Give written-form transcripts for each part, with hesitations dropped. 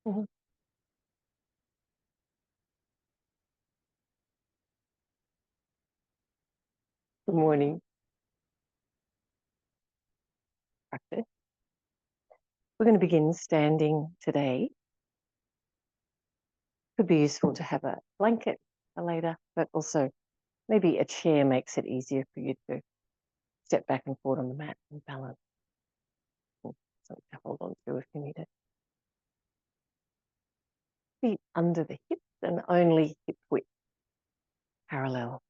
Mhm. Good morning, practice. We're going to begin standing today. Could be useful to have a blanket for later, but also maybe a chair makes it easier for you to step back and forward on the mat and balance. Something to hold on to if you need it. Feet under the hips and only hip width parallel.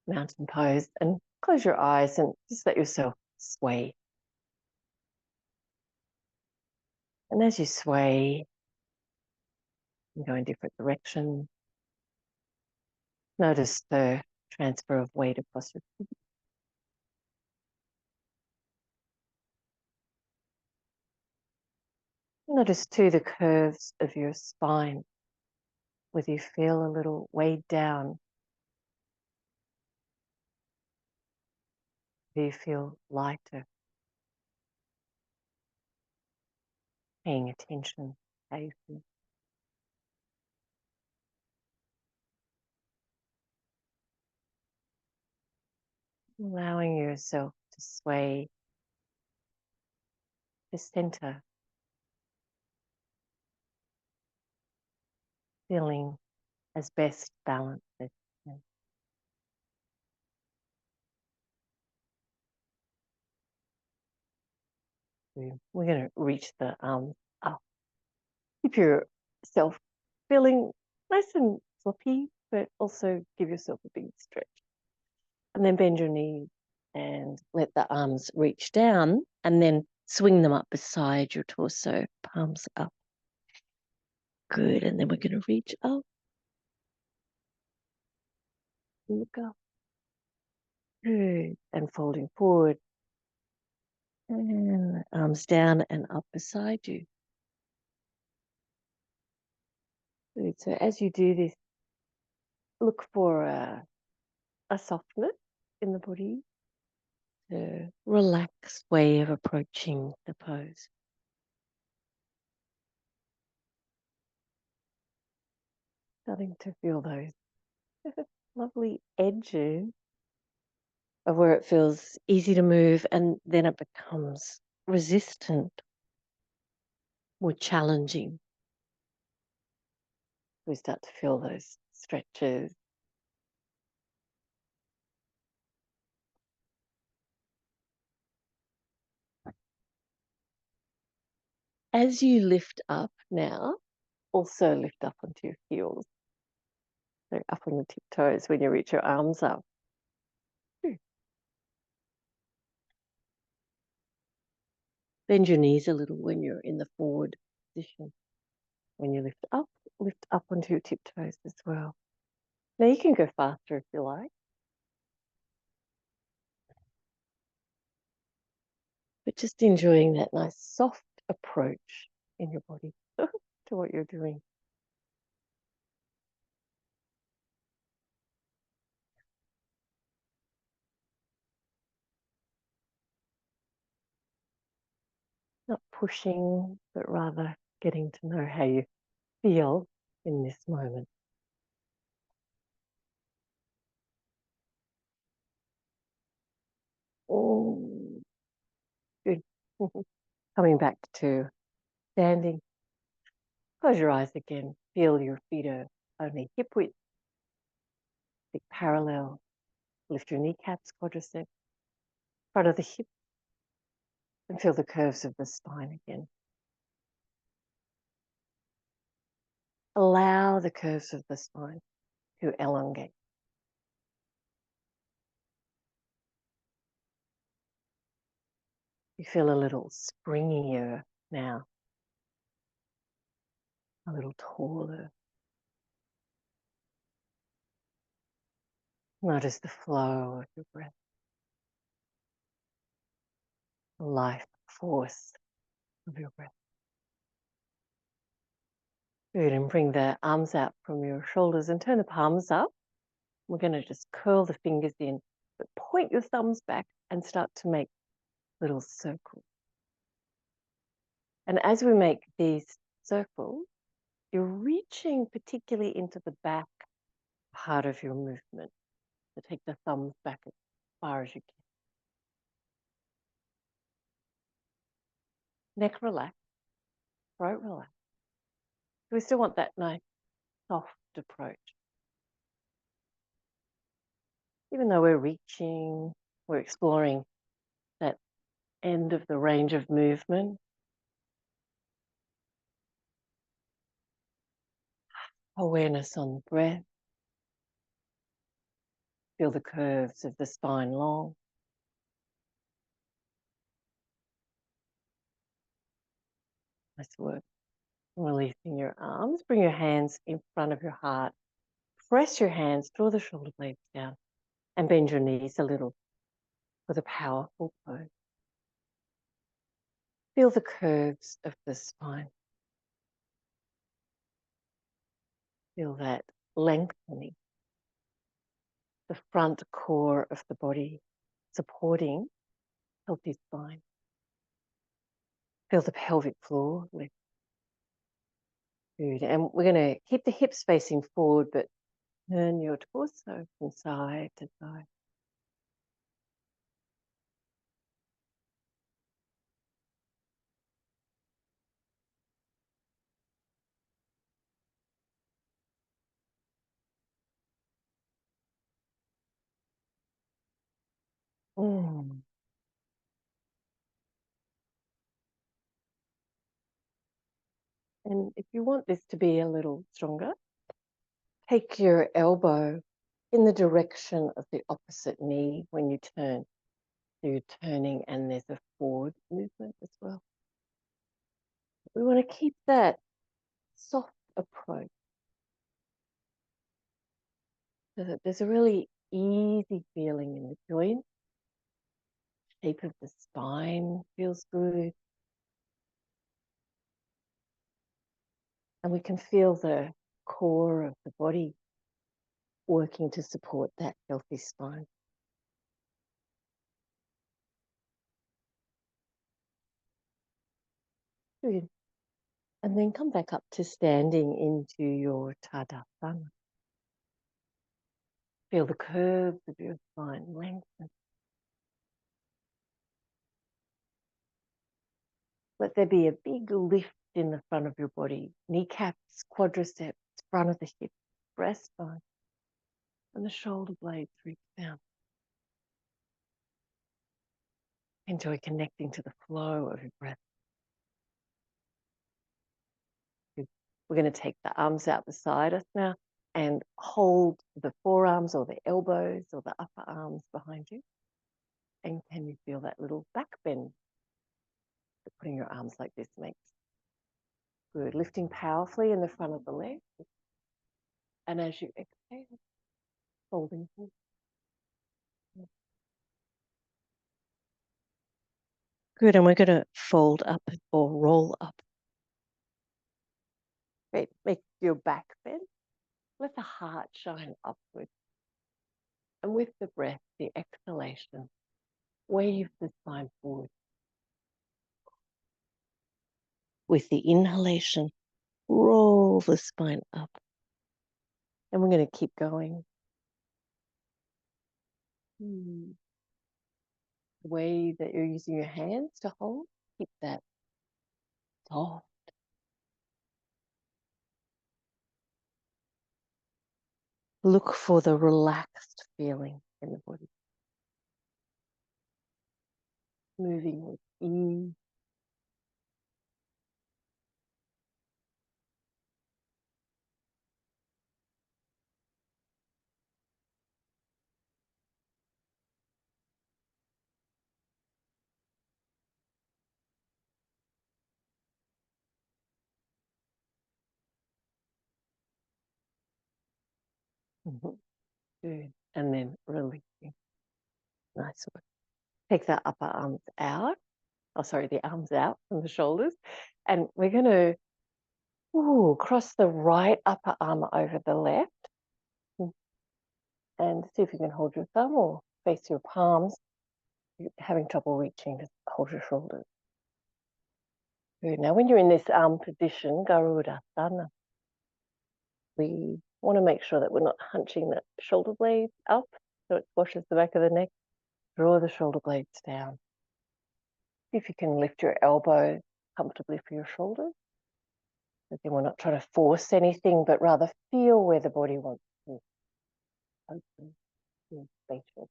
Mountain pose, and close your eyes and just let yourself sway. And as you sway, you go in different directions. Notice the transfer of weight across your feet. Notice too the curves of your spine, whether you feel a little weighed down, do you feel lighter, paying attention, how you feel. Allowing yourself to sway to center, feeling as best balanced as you can. We're going to reach the arms up. Keep yourself feeling nice and floppy, but also give yourself a big stretch. And then bend your knees and let the arms reach down and then swing them up beside your torso, palms up. Good. And then we're going to reach up. Look up. Good. And folding forward. And arms down and up beside you. Good. So as you do this, look for a softness in the body, a relaxed way of approaching the pose. Starting to feel those lovely edges of where it feels easy to move and then it becomes resistant, more challenging. We start to feel those stretches. As you lift up now, also lift up onto your heels. So up on the tiptoes when you reach your arms up. Bend your knees a little when you're in the forward position. When you lift up onto your tiptoes as well. Now you can go faster if you like. But just enjoying that nice soft approach in your body to what you're doing. Not pushing, but rather getting to know how you feel in this moment. Oh, good. Coming back to standing. Close your eyes again. Feel your feet are only hip width, feet parallel. Lift your kneecaps, quadriceps, front of the hip, and feel the curves of the spine again. Allow the curves of the spine to elongate. You feel a little springier now, a little taller. Notice the flow of your breath, the life force of your breath. Good, and bring the arms out from your shoulders and turn the palms up. We're going to just curl the fingers in, but point your thumbs back and start to make little circles. And as we make these circles, you're reaching particularly into the back part of your movement. So take the thumbs back as far as you can. Neck relax, throat relax. We still want that nice, soft approach. Even though we're reaching, we're exploring that end of the range of movement. Awareness on the breath. Feel the curves of the spine long. Nice work. Releasing your arms. Bring your hands in front of your heart. Press your hands, draw the shoulder blades down, and bend your knees a little with a powerful pose. Feel the curves of the spine. Feel that lengthening. The front core of the body supporting healthy spine. Feel the pelvic floor lift. Good. And we're going to keep the hips facing forward, but turn your torso from side to side. Mm. And if you want this to be a little stronger, take your elbow in the direction of the opposite knee when you turn. So you're turning and there's a forward movement as well. We want to keep that soft approach so that there's a really easy feeling in the joint. Shape of the spine feels good. And we can feel the core of the body working to support that healthy spine. Good. And then come back up to standing into your Tadasana. Feel the curves of your spine lengthen. Let there be a big lift in the front of your body. Kneecaps, quadriceps, front of the hip, breastbone, and the shoulder blades reach down. Enjoy connecting to the flow of your breath. We're going to take the arms out beside us now and hold the forearms or the elbows or the upper arms behind you. And can you feel that little back bend that putting your arms like this makes? Good. Lifting powerfully in the front of the leg. And as you exhale, folding forward. Good. And we're going to fold up or roll up. Great. Make your back bend. Let the heart shine upward. And with the breath, the exhalation, wave the spine forward. With the inhalation, roll the spine up. And we're going to keep going. The way that you're using your hands to hold, keep that soft. Look for the relaxed feeling in the body. Moving with ease. Good. And then releasing. Nice work. Take the upper arms out. Oh, sorry, the arms out from the shoulders. And we're going to cross the right upper arm over the left. And see if you can hold your thumb or face your palms. you're having trouble reaching, just hold your shoulders. Good. Now, when you're in this position, Garudasana, we want to make sure that we're not hunching the shoulder blades up so it squashes the back of the neck. Draw the shoulder blades down. See if you can lift your elbows comfortably for your shoulders. Again, we're not trying to force anything, but rather feel where the body wants to open and spacious.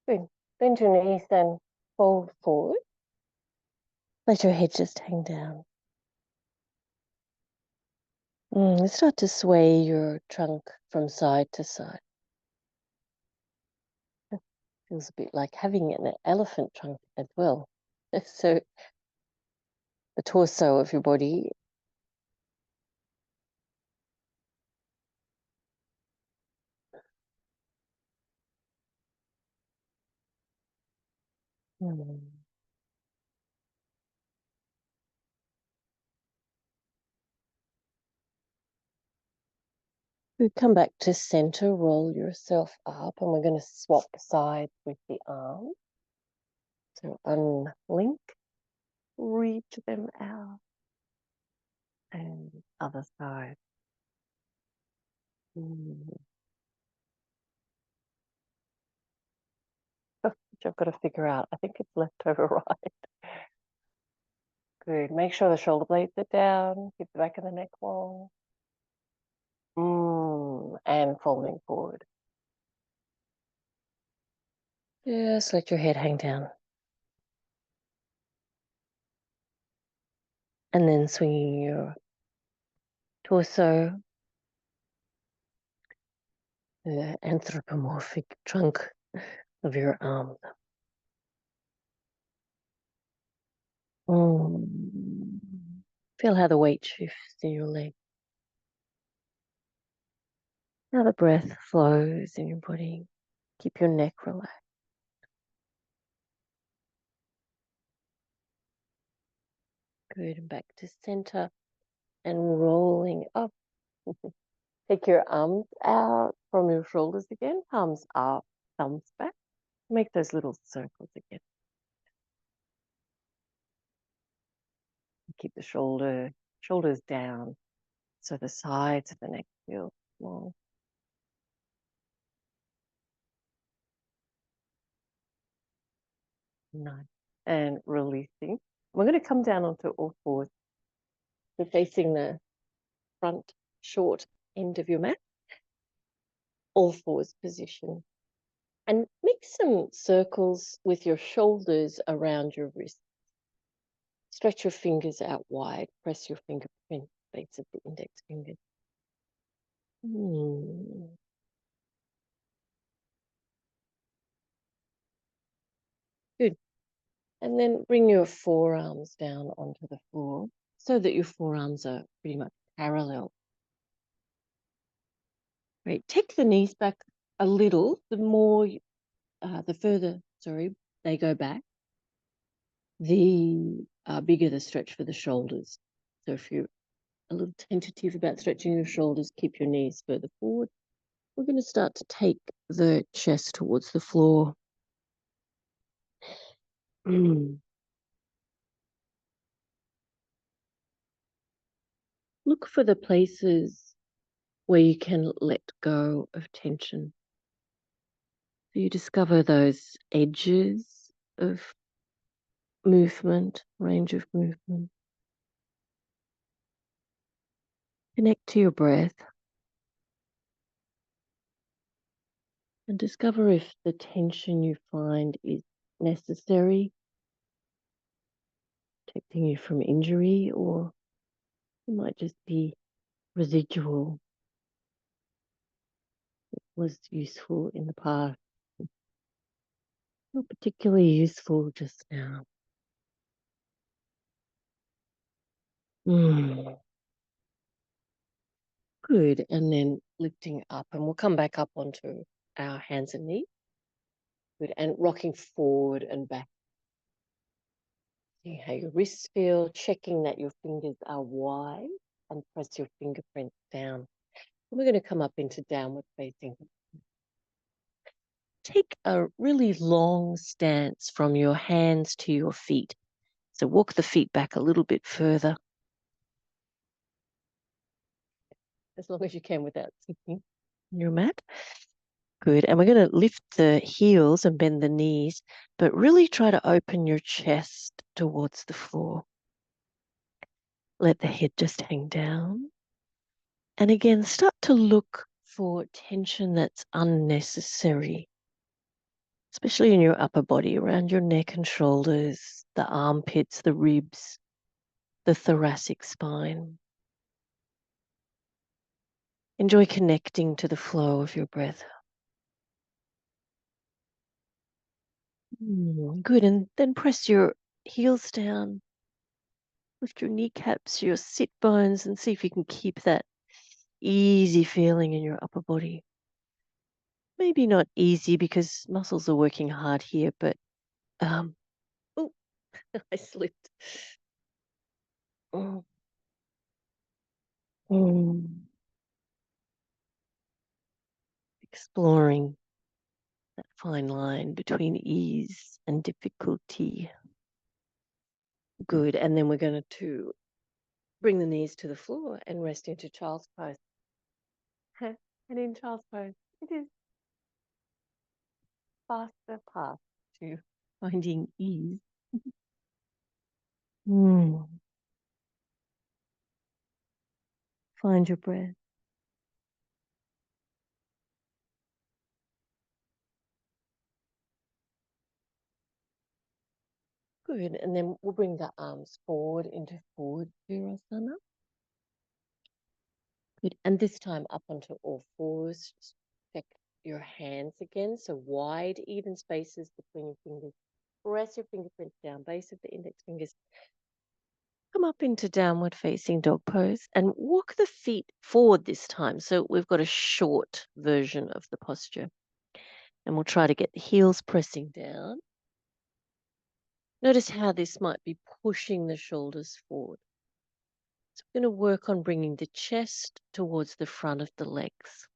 Good. Bend your knees and fold forward. Let your head just hang down. Start to sway your trunk from side to side. Feels a bit like having an elephant trunk as well. So the torso of your body. We come back to center, roll yourself up, and we're going to swap sides with the arms. So unlink, reach them out, and other side. Which I've got to figure out. I think it's left over right. Good. Make sure the shoulder blades are down. Keep the back of the neck long. And folding forward. Just let your head hang down. And then swinging your torso, the anthropomorphic trunk of your arms. Feel how the weight shifts in your leg. How the breath flows in your body. Keep your neck relaxed. Good. And back to center and rolling up. Take your arms out from your shoulders again. Palms up, thumbs back. Make those little circles again. Keep the shoulders down so the sides of the neck feel long. Nice. And releasing. We're going to come down onto all fours. So facing the front short end of your mat. All fours position. And make some circles with your shoulders around your wrists. Stretch your fingers out wide. Press your fingerprint base of the index fingers. Good. And then bring your forearms down onto the floor so that your forearms are pretty much parallel. Great. Take the knees back a little. The further they go back, the bigger the stretch for the shoulders. So if you're a little tentative about stretching your shoulders, keep your knees further forward. We're going to start to take the chest towards the floor. Look for the places where you can let go of tension. So you discover those edges of movement, range of movement. Connect to your breath and discover if the tension you find is necessary, protecting you from injury, or it might just be residual. It was useful in the past, not particularly useful just now. Good. And then lifting up, and we'll come back up onto our hands and knees. Good. And rocking forward and back. See how your wrists feel, checking that your fingers are wide, and press your fingerprints down. We're going to come up into downward facing. Take a really long stance from your hands to your feet. So walk the feet back a little bit further, as long as you can without sinking on your mat. Good. And we're going to lift the heels and bend the knees, but really try to open your chest towards the floor. Let the head just hang down. And again, start to look for tension that's unnecessary, especially in your upper body, around your neck and shoulders, the armpits, the ribs, the thoracic spine. Enjoy connecting to the flow of your breath. Good. And then press your heels down. Lift your kneecaps, your sit bones, and see if you can keep that easy feeling in your upper body. Maybe not easy because muscles are working hard here, but oh, I slipped. Mm. Mm. Exploring that fine line between ease and difficulty. Good. And then we're going to bring the knees to the floor and rest into child's pose. And in child's pose, it is faster path to finding ease. Find your breath. Good. And then we'll bring the arms forward into forward Virasana. Good. And this time up onto all fours. Just check your hands again. So wide, even spaces between your fingers. Press your fingerprints down, base of the index fingers. Come up into downward facing dog pose and walk the feet forward this time. So we've got a short version of the posture. And we'll try to get the heels pressing down. Notice how this might be pushing the shoulders forward. So we're going to work on bringing the chest towards the front of the legs,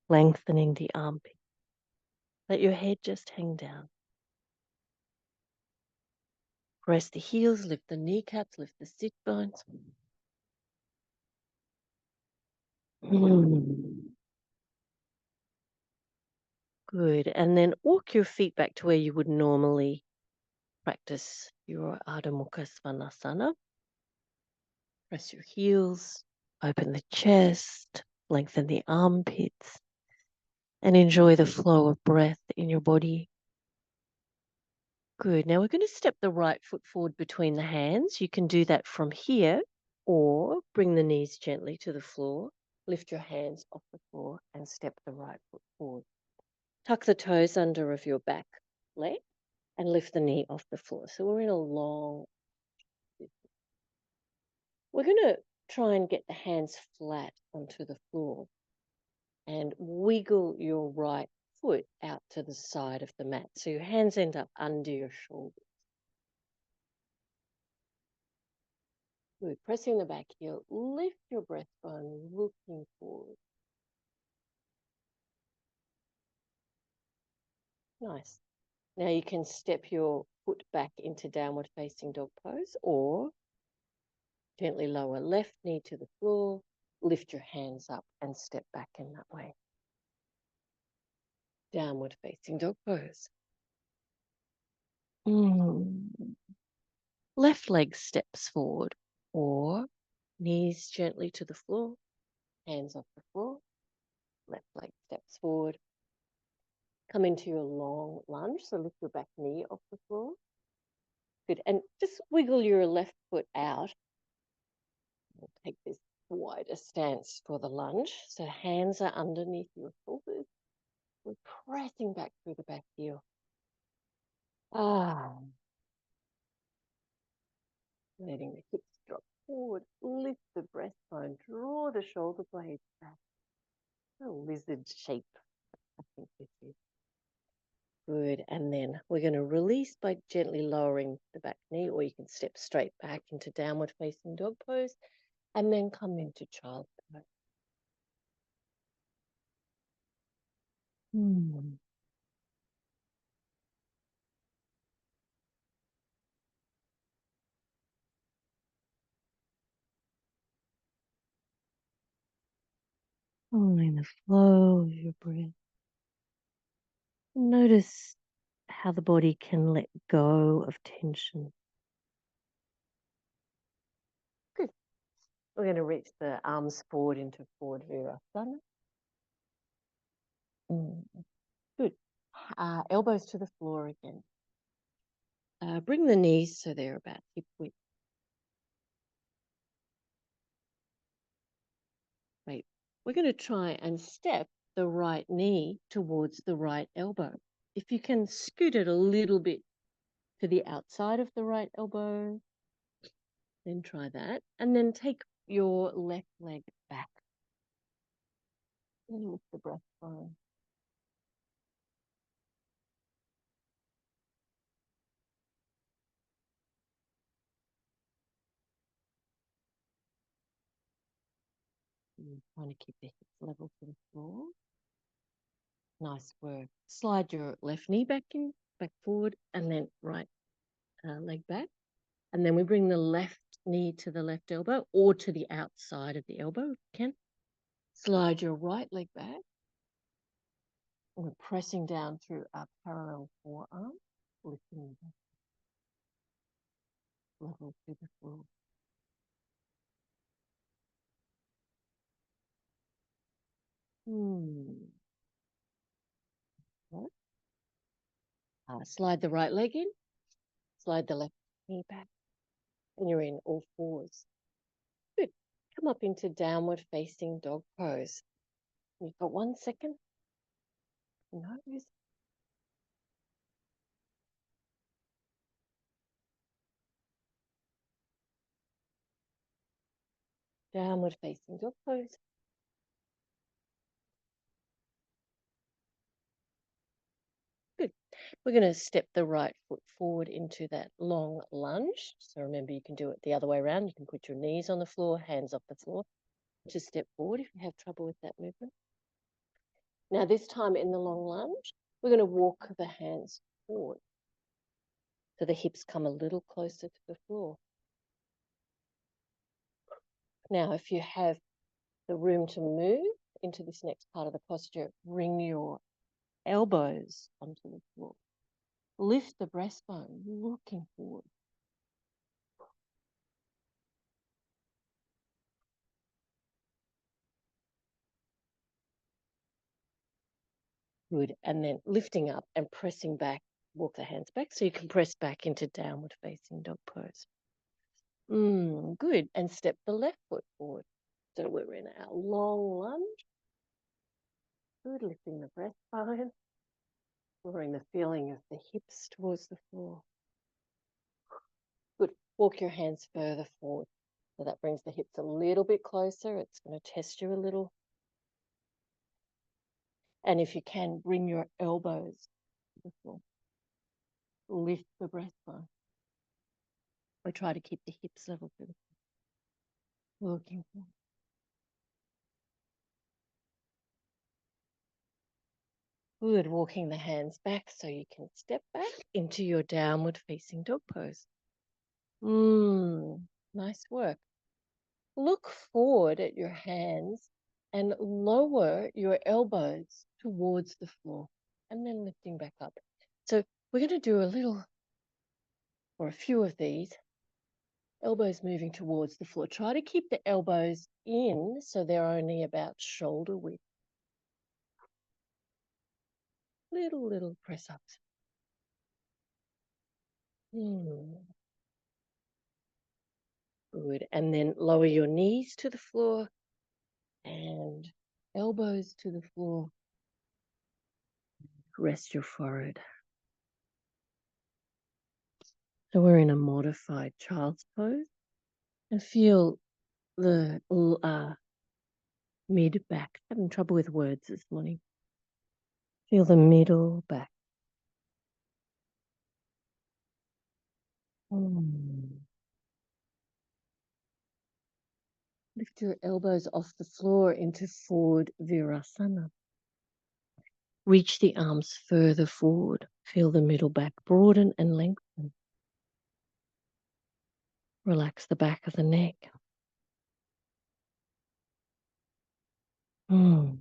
lengthening the armpit. Let your head just hang down. Press the heels, lift the kneecaps, lift the sit bones. Good. And then walk your feet back to where you would normally practice your Ardha Mukha Svanasana. Press your heels, open the chest, lengthen the armpits, and enjoy the flow of breath in your body. Good. Now we're going to step the right foot forward between the hands. You can do that from here or bring the knees gently to the floor. Lift your hands off the floor and step the right foot forward. Tuck the toes under of your back leg and lift the knee off the floor. So we're in a long. We're going to try and get the hands flat onto the floor and wiggle your right foot out to the side of the mat. So your hands end up under your shoulders. Good. Pressing the back heel, lift your breastbone, looking forward. Nice. Now you can step your foot back into downward facing dog pose or gently lower left knee to the floor, lift your hands up and step back in that way. Downward facing dog pose. Left leg steps forward or knees gently to the floor, hands off the floor, left leg steps forward. Come into your long lunge, so lift your back knee off the floor. Good, and just wiggle your left foot out. We'll take this wider stance for the lunge. So hands are underneath your shoulders. We're pressing back through the back heel. Letting the hips drop forward, lift the breastbone, draw the shoulder blades back. A lizard shape, I think this is. Good, and then we're going to release by gently lowering the back knee, or you can step straight back into downward facing dog pose and then come into child's pose. Mm. Following the flow of your breath. Notice how the body can let go of tension. Good. We're going to reach the arms forward into forward virasana. Good. Elbows to the floor again. Bring the knees so they're about hip width. Wait. We're going to try and step the right knee towards the right elbow. If you can scoot it a little bit to the outside of the right elbow, then try that. And then take your left leg back. And lift the breastbone. Trying to keep the hips level to the floor. Nice work. Slide your left knee back forward, and then right leg back. And then we bring the left knee to the left elbow or to the outside of the elbow, if you can. Slide your right leg back. And we're pressing down through our parallel forearm, lifting the level to the floor. Right. Slide the right leg in, slide the left knee back, and you're in all fours. Good. Come up into downward facing dog pose. You've got 1 second. Nose. Downward facing dog pose. Good. We're going to step the right foot forward into that long lunge. So remember, you can do it the other way around. You can put your knees on the floor, hands off the floor. Just step forward if you have trouble with that movement. Now, this time in the long lunge, we're going to walk the hands forward. So the hips come a little closer to the floor. Now, if you have the room to move into this next part of the posture, bring your elbows onto the floor. Lift the breastbone, looking forward. Good. And then lifting up and pressing back, walk the hands back so you can press back into downward facing dog pose. Good. And step the left foot forward. So we're in our long lunge. Good. Lifting the breastbone, lowering the feeling of the hips towards the floor. Good. Walk your hands further forward. So that brings the hips a little bit closer. It's going to test you a little. And if you can, bring your elbows to the floor. Lift the breastbone. We try to keep the hips level to the floor. Looking forward. Good. Walking the hands back so you can step back into your downward facing dog pose. Nice work. Look forward at your hands and lower your elbows towards the floor and then lifting back up. So we're going to do a little or a few of these. Elbows moving towards the floor. Try to keep the elbows in so they're only about shoulder width. Little press ups. Good. And then lower your knees to the floor and elbows to the floor. Rest your forehead. So we're in a modified child's pose. And feel the mid back. Having trouble with words this morning. Feel the middle back. Lift your elbows off the floor into forward virasana. Reach the arms further forward. Feel the middle back broaden and lengthen. Relax the back of the neck. Mm.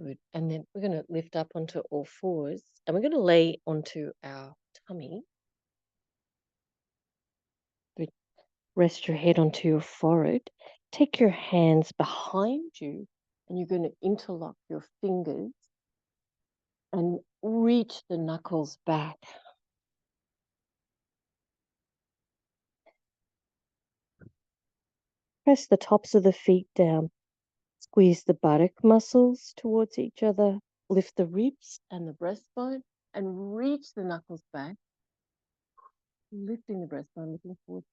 Good. And then we're going to lift up onto all fours and we're going to lay onto our tummy. Good. Rest your head onto your forehead. Take your hands behind you and you're going to interlock your fingers and reach the knuckles back. Press the tops of the feet down. Squeeze the buttock muscles towards each other. Lift the ribs and the breastbone and reach the knuckles back. Lifting the breastbone, looking forward.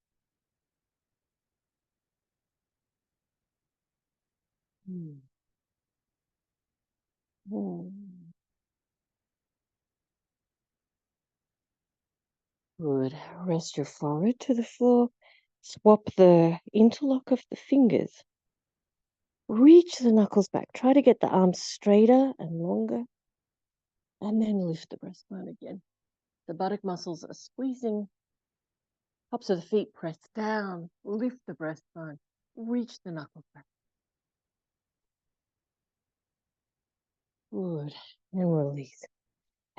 Mm. Mm. Good. Rest your forehead to the floor. Swap the interlock of the fingers. Reach the knuckles back. Try to get the arms straighter and longer. And then lift the breastbone again. The buttock muscles are squeezing. Tops of the feet press down. Lift the breastbone. Reach the knuckles back. Good. And release.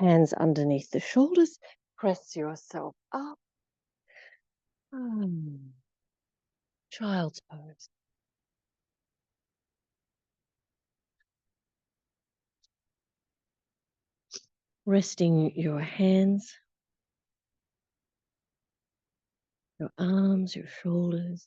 Hands underneath the shoulders. Press yourself up. Child's pose. Resting your hands, your arms, your shoulders.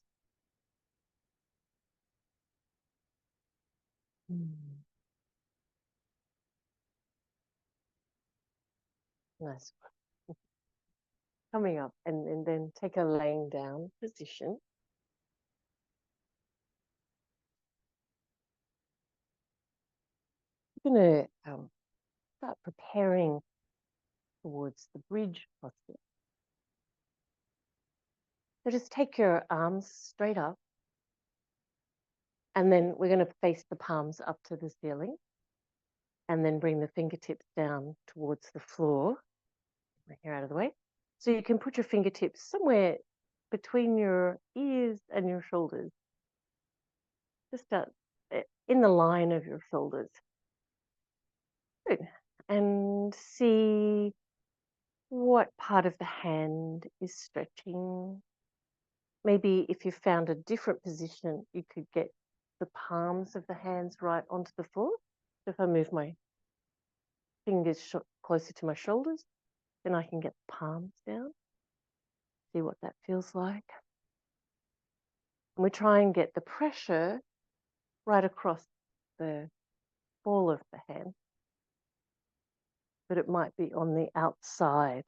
Nice. Coming up and then take a laying down position. You're going to start preparing towards the bridge posture. So just take your arms straight up and then we're going to face the palms up to the ceiling and then bring the fingertips down towards the floor. My hair out of the way. So you can put your fingertips somewhere between your ears and your shoulders. Just in the line of your shoulders. Good. And see what part of the hand is stretching. Maybe if you found a different position, you could get the palms of the hands right onto the floor. So if I move my fingers closer to my shoulders, then I can get the palms down. See what that feels like. And we try and get the pressure right across the ball of the hand, but it might be on the outside.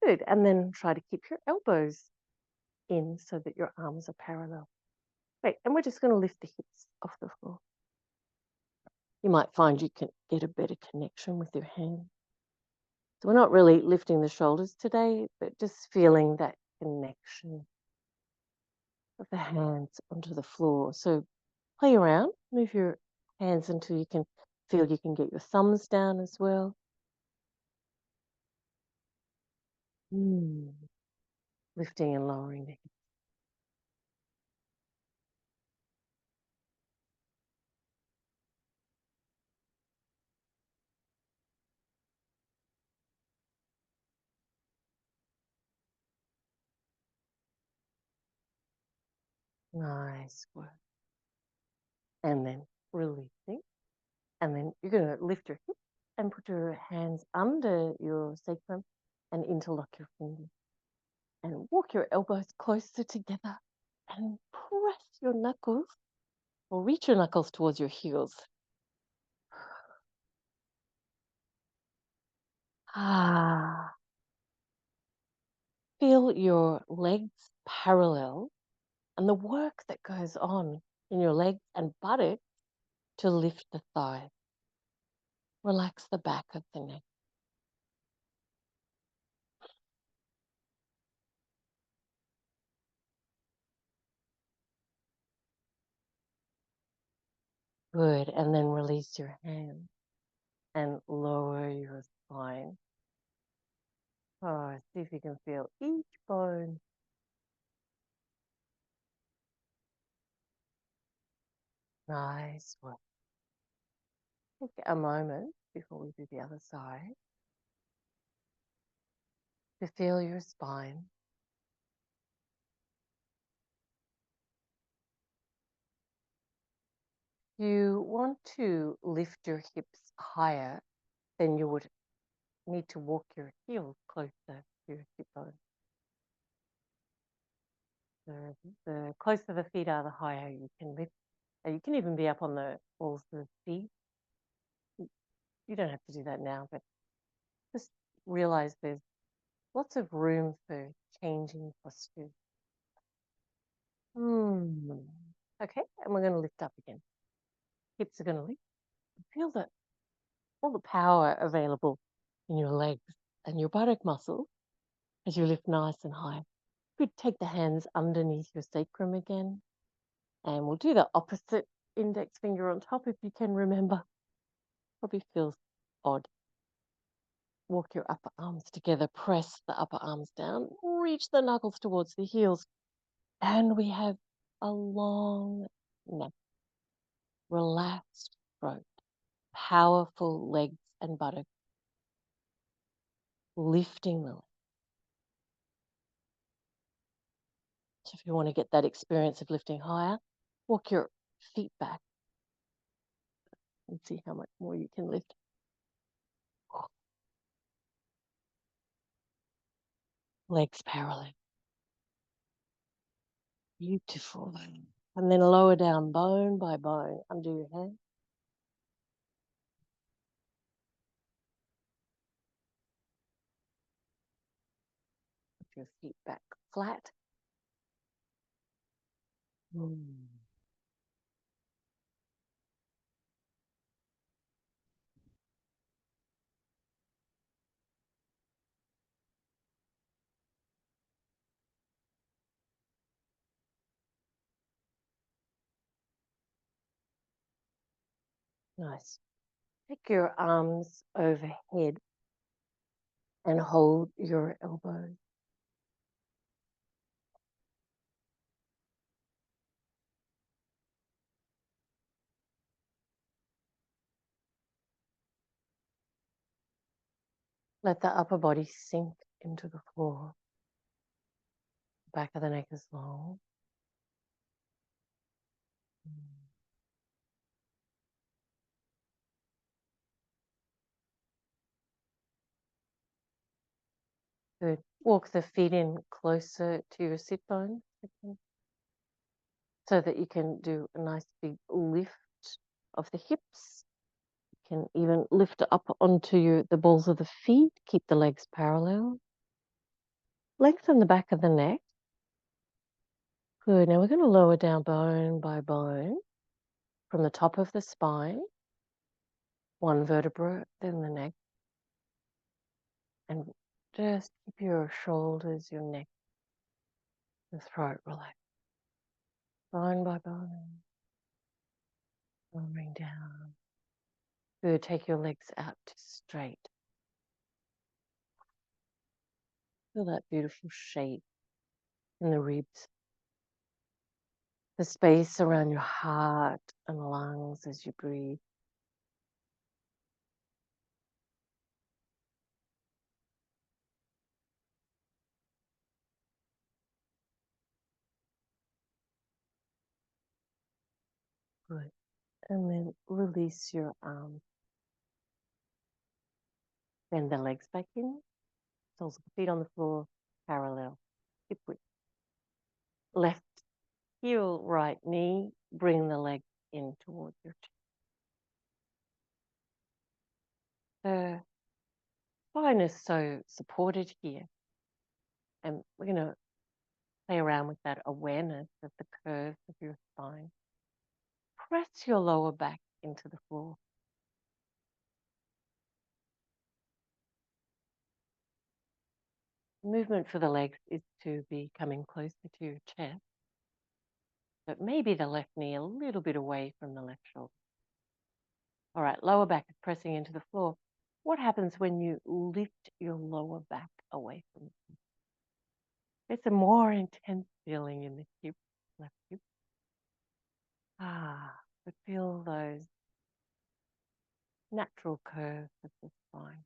Good. And then try to keep your elbows in so that your arms are parallel. Great. And we're just going to lift the hips off the floor. You might find you can get a better connection with your hand. So we're not really lifting the shoulders today, but just feeling that connection of the hands onto the floor. So play around, move your hands until you can feel you can get your thumbs down as well. Lifting and lowering the hips. Nice work. And then releasing. And then you're going to lift your hips and put your hands under your sacrum and interlock your fingers. And walk your elbows closer together and press your knuckles or reach your knuckles towards your heels. Feel your legs parallel and the work that goes on in your legs and buttocks to lift the thighs. Relax the back of the neck. Good. And then release your hand and lower your spine. Oh, see if you can feel each bone. Nice work. Take a moment before we do the other side to feel your spine. You want to lift your hips higher, then you would need to walk your heels closer to your hip bone. The closer the feet are, the higher you can lift. You can even be up on the balls of the feet. You don't have to do that now, but just realize there's lots of room for changing posture. Okay, and we're going to lift up again. Hips are going to lift. Feel that all the power available in your legs and your buttock muscles as you lift nice and high. Good. Take the hands underneath your sacrum again, and we'll do the opposite index finger on top if you can remember. Probably feels odd. Walk your upper arms together, press the upper arms down, reach the knuckles towards the heels, and we have a long neck, relaxed throat, powerful legs and buttocks, lifting the legs. So if you want to get that experience of lifting higher, walk your feet back and see how much more you can lift. Legs parallel. Beautiful. And then lower down bone by bone under your head. Put your feet back flat. Nice. Take your arms overhead and hold your elbows. Let the upper body sink into the floor. Back of the neck is long. Good. Walk the feet in closer to your sit bones so that you can do a nice big lift of the hips. You can even lift it up onto the balls of the feet. Keep the legs parallel. Lengthen the back of the neck. Good. Now we're going to lower down bone by bone from the top of the spine, one vertebra, then the neck. And just keep your shoulders, your neck, the throat relaxed. Bone by bone. Lowering down. Good. Take your legs out to straight. Feel that beautiful shape in the ribs. The space around your heart and lungs as you breathe. Good. And then release your arms. Bend the legs back in. Soles of the feet on the floor, parallel. Hip width. Left heel, right knee. Bring the leg in towards your chest. The spine is so supported here. And we're going to play around with that awareness of the curve of your spine. Press your lower back into the floor. Movement for the legs is to be coming closer to your chest, but maybe the left knee a little bit away from the left shoulder. All right, lower back is pressing into the floor. What happens when you lift your lower back away from it? It's a more intense feeling in the hip, left hip. But feel those natural curves of the spine.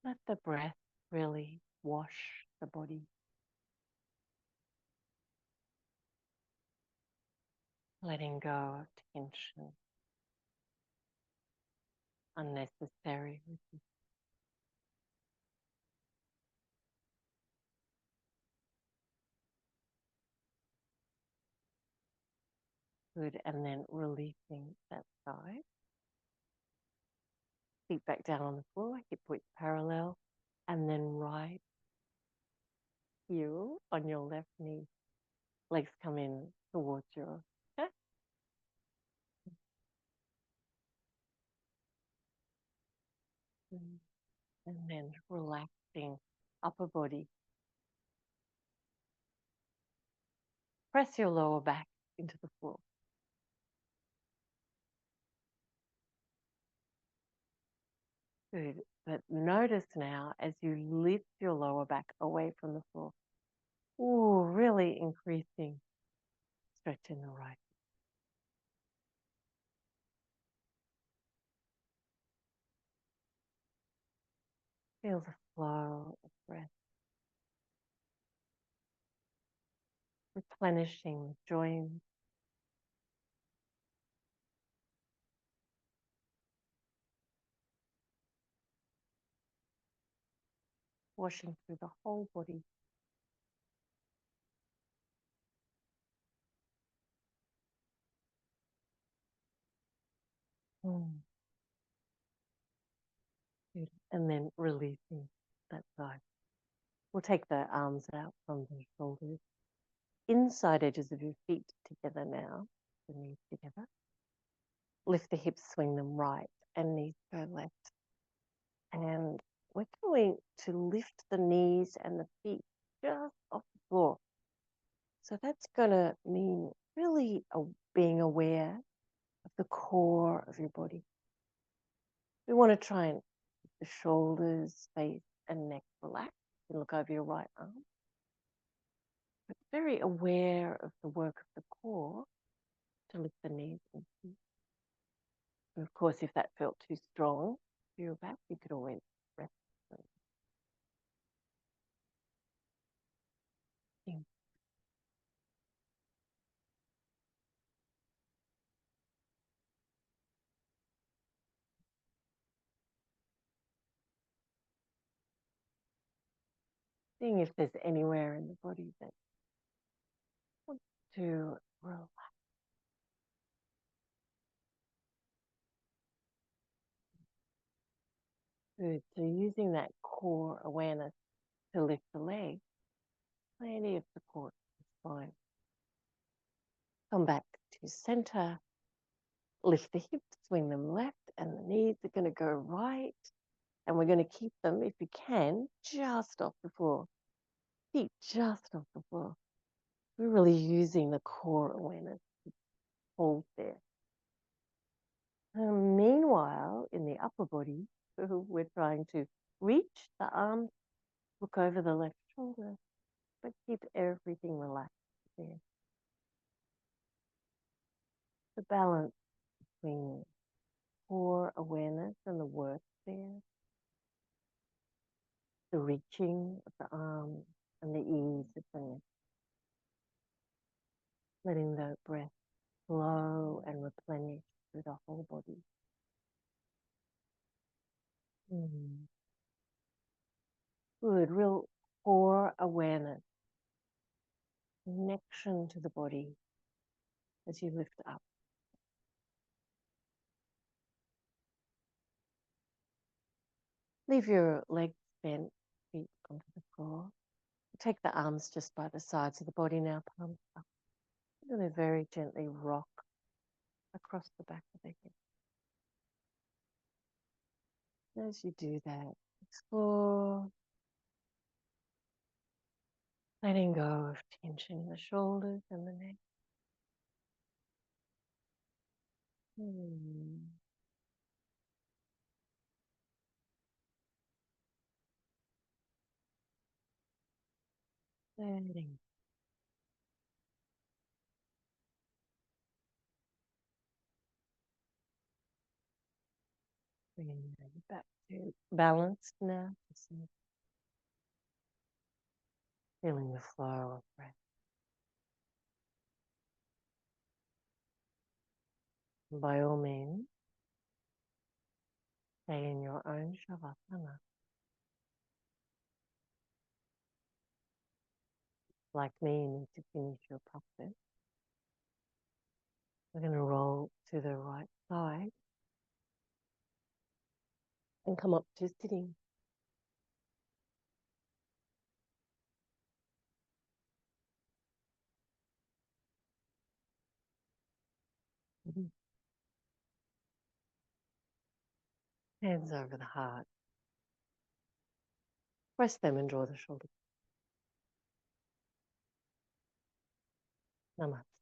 Let the breath really wash the body, letting go of tension, unnecessary. Good, and then releasing that side. Feet back down on the floor, hip width parallel, and then right heel on your left knee. Legs come in towards your chest. And then relaxing upper body. Press your lower back into the floor. Good. But notice now as you lift your lower back away from the floor. Ooh, really increasing stretch in the right. Feel the flow of breath. Replenishing the joints. Washing through the whole body. Good. And then releasing that side. We'll take the arms out from the shoulders. Inside edges of your feet together now. The knees together. Lift the hips, swing them right, and knees go left. And we're going to lift the knees and the feet just off the floor. So that's going to mean really being aware of the core of your body. We want to try and keep the shoulders, face, and neck relaxed. You can look over your right arm. But very aware of the work of the core to lift the knees and feet. And of course, if that felt too strong for your back, you could always rest. Seeing if there's anywhere in the body that wants to relax. Good. So using that core awareness to lift the leg, plenty of support in the spine. Come back to center. Lift the hips, swing them left, and the knees are going to go right. And we're going to keep them, if you can, just off the floor. Feet just off the floor. We're really using the core awareness to hold there. Meanwhile, in the upper body, we're trying to reach the arms, look over the left shoulder, but keep everything relaxed there. The balance between core awareness and the work there, the reaching of the arms and the ease of the neck. Letting the breath flow and replenish through the whole body. Good, real core awareness, connection to the body as you lift up. Leave your legs bent, feet onto the floor. Take the arms just by the sides of the body now, palms up. You're going to very gently rock across the back of the head. As you do that, explore letting go of tension in the shoulders and the neck. Hmm. Letting. Bringing it back to balanced now. Just feeling the flow of breath. By all means, stay in your own shavasana. Like me, you need to finish your practice. We're going to roll to the right side and come up to sitting. Hands over the heart. Press them and draw the shoulders. Namaste.